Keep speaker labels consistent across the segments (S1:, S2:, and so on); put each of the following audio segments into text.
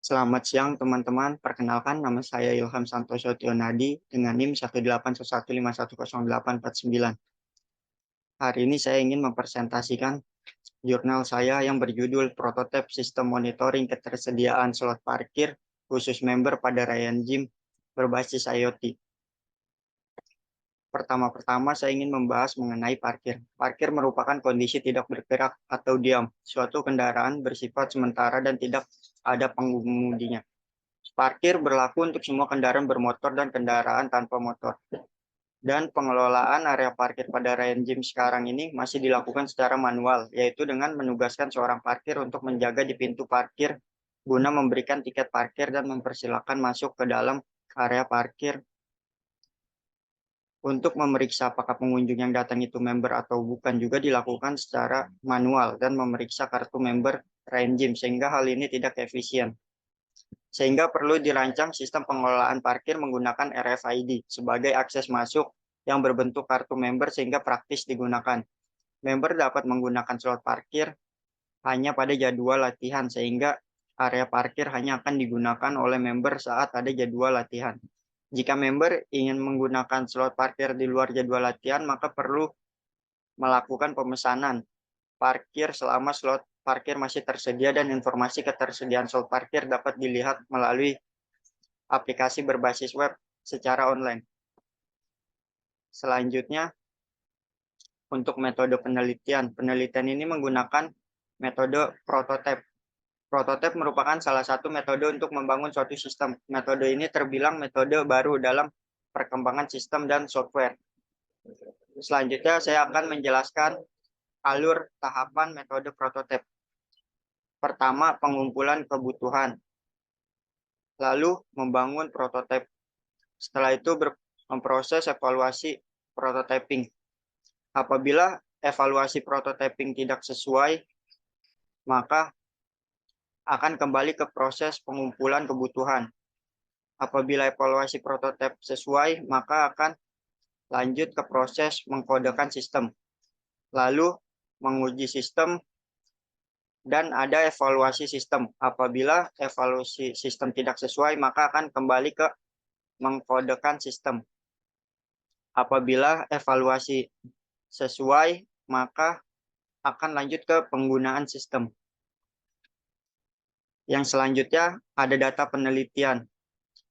S1: Selamat siang teman-teman, perkenalkan nama saya Ilham Santoso Tionadi dengan NIM 181510849. Hari ini saya ingin mempresentasikan jurnal saya yang berjudul Prototipe Sistem Monitoring Ketersediaan Slot Parkir khusus member pada Ryan Gym berbasis IoT. Pertama-tama saya ingin membahas mengenai parkir. Parkir merupakan kondisi tidak bergerak atau diam, suatu kendaraan bersifat sementara dan tidak ada pengemudinya. Parkir berlaku untuk semua kendaraan bermotor dan kendaraan tanpa motor. Dan pengelolaan area parkir pada Ryan Gym sekarang ini masih dilakukan secara manual, yaitu dengan menugaskan seorang parkir untuk menjaga di pintu parkir guna memberikan tiket parkir dan mempersilahkan masuk ke dalam area parkir. Untuk memeriksa apakah pengunjung yang datang itu member atau bukan juga dilakukan secara manual dan memeriksa kartu member Ryan Gym, sehingga hal ini tidak efisien. Sehingga perlu dirancang sistem pengelolaan parkir menggunakan RFID sebagai akses masuk yang berbentuk kartu member sehingga praktis digunakan. Member dapat menggunakan slot parkir hanya pada jadwal latihan sehingga area parkir hanya akan digunakan oleh member saat ada jadwal latihan. Jika member ingin menggunakan slot parkir di luar jadwal latihan, maka perlu melakukan pemesanan parkir selama slot parkir masih tersedia dan informasi ketersediaan slot parkir dapat dilihat melalui aplikasi berbasis web secara online. Selanjutnya, untuk metode penelitian. Penelitian ini menggunakan metode prototipe. Prototipe merupakan salah satu metode untuk membangun suatu sistem. Metode ini terbilang metode baru dalam perkembangan sistem dan software. Selanjutnya, saya akan menjelaskan alur tahapan metode prototipe. Pertama, pengumpulan kebutuhan. Lalu, membangun prototipe. Setelah itu, memproses evaluasi prototyping. Apabila evaluasi prototyping tidak sesuai, maka akan kembali ke proses pengumpulan kebutuhan. Apabila evaluasi prototipe sesuai, maka akan lanjut ke proses mengkodekan sistem. Lalu menguji sistem dan ada evaluasi sistem. Apabila evaluasi sistem tidak sesuai, maka akan kembali ke mengkodekan sistem. Apabila evaluasi sesuai, maka akan lanjut ke penggunaan sistem. Yang selanjutnya ada data penelitian.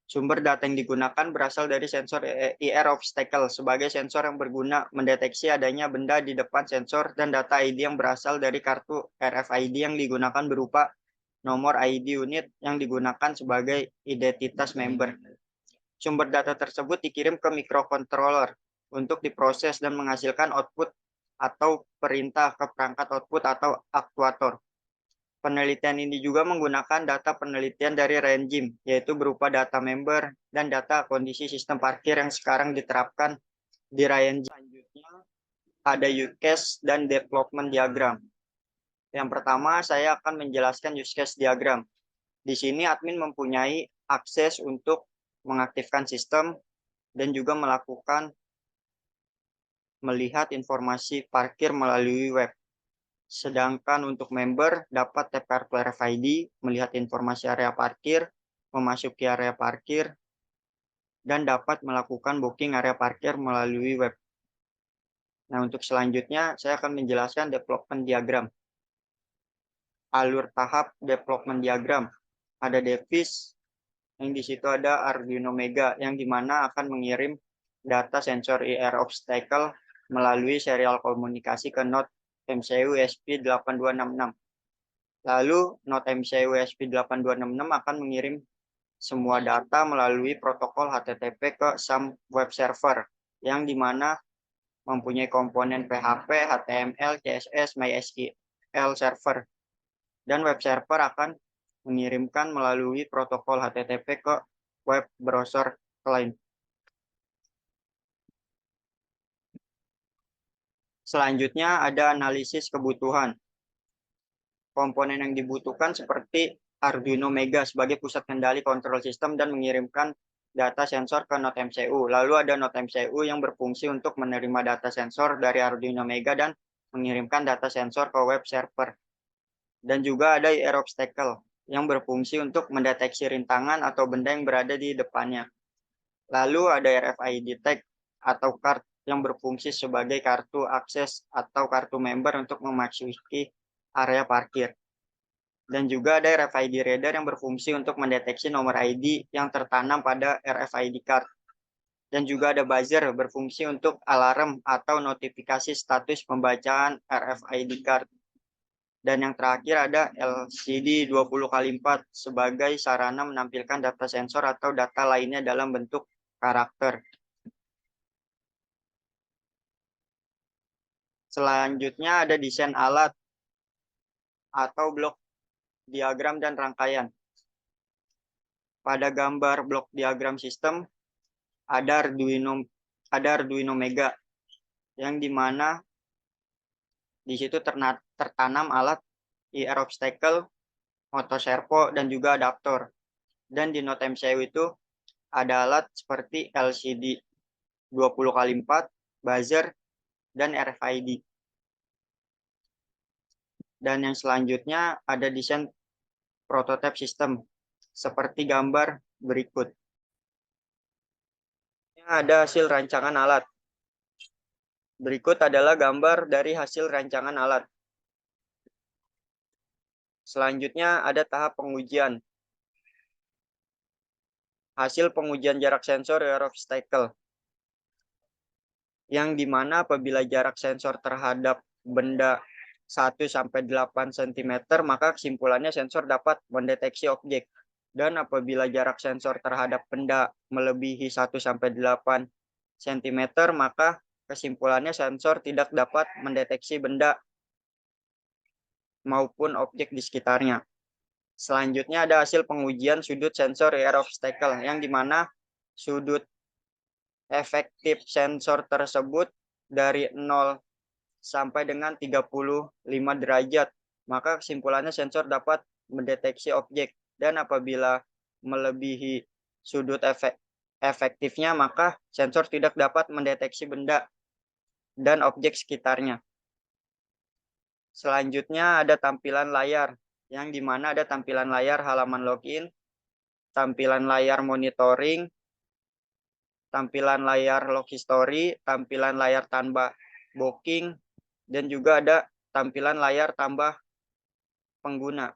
S1: Sumber data yang digunakan berasal dari sensor IR obstacle sebagai sensor yang berguna mendeteksi adanya benda di depan sensor dan data ID yang berasal dari kartu RFID yang digunakan berupa nomor ID unit yang digunakan sebagai identitas member. Sumber data tersebut dikirim ke microcontroller untuk diproses dan menghasilkan output atau perintah ke perangkat output atau aktuator. Penelitian ini juga menggunakan data penelitian dari Ryan Gym, yaitu berupa data member dan data kondisi sistem parkir yang sekarang diterapkan di Ryan Gym. Selanjutnya ada use case dan development diagram. Yang pertama, saya akan menjelaskan use case diagram. Di sini admin mempunyai akses untuk mengaktifkan sistem dan juga melihat informasi parkir melalui web. Sedangkan untuk member dapat tap kartu RFID, melihat informasi area parkir, memasuki area parkir, dan dapat melakukan booking area parkir melalui web. Nah, untuk selanjutnya saya akan menjelaskan development diagram. Alur tahap development diagram. Ada device, yang di situ ada Arduino Mega, yang dimana akan mengirim data sensor IR obstacle melalui serial komunikasi ke node MCU ESP8266. Lalu node MCU ESP8266 akan mengirim semua data melalui protokol HTTP ke SAM web server yang dimana mempunyai komponen PHP, HTML, CSS, MySQL server. Dan web server akan mengirimkan melalui protokol HTTP ke web browser client. Selanjutnya ada analisis kebutuhan. Komponen yang dibutuhkan seperti Arduino Mega sebagai pusat kendali kontrol sistem dan mengirimkan data sensor ke node MCU. Lalu ada node MCU yang berfungsi untuk menerima data sensor dari Arduino Mega dan mengirimkan data sensor ke web server. Dan juga ada IR obstacle. yang berfungsi untuk mendeteksi rintangan atau benda yang berada di depannya. Lalu ada RFID tag atau card yang berfungsi sebagai kartu akses atau kartu member untuk memasuki area parkir. Dan juga ada RFID reader yang berfungsi untuk mendeteksi nomor ID yang tertanam pada RFID card. Dan juga ada buzzer berfungsi untuk alarm atau notifikasi status pembacaan RFID card. Dan yang terakhir ada LCD 20x4 sebagai sarana menampilkan data sensor atau data lainnya dalam bentuk karakter. Selanjutnya ada desain alat atau blok diagram dan rangkaian. Pada gambar blok diagram sistem ada Arduino Mega yang dimana di situ tertanam alat IR obstacle, motoservo, dan juga adaptor. Dan di Node MCU itu ada alat seperti LCD 20x4, buzzer, dan RFID. Dan yang selanjutnya ada desain prototipe sistem seperti gambar berikut. Ini ada hasil rancangan alat. Berikut adalah gambar dari hasil rancangan alat. Selanjutnya ada tahap pengujian. Hasil pengujian jarak sensor rear obstacle. Yang dimana apabila jarak sensor terhadap benda 1-8 cm, maka kesimpulannya sensor dapat mendeteksi objek. Dan apabila jarak sensor terhadap benda melebihi 1-8 cm, maka kesimpulannya sensor tidak dapat mendeteksi benda maupun objek di sekitarnya. Selanjutnya ada hasil pengujian sudut sensor rear obstacle, yang dimana sudut efektif sensor tersebut dari 0 sampai dengan 35 derajat. Maka kesimpulannya sensor dapat mendeteksi objek. Dan apabila melebihi sudut efektifnya, maka sensor tidak dapat mendeteksi benda dan objek sekitarnya. Selanjutnya ada tampilan layar, yang dimana ada tampilan layar halaman login, tampilan layar monitoring, tampilan layar log history, tampilan layar tambah booking, dan juga ada tampilan layar tambah pengguna.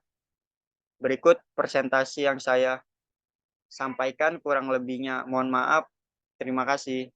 S1: Berikut presentasi yang saya sampaikan, kurang lebihnya mohon maaf. Terima kasih.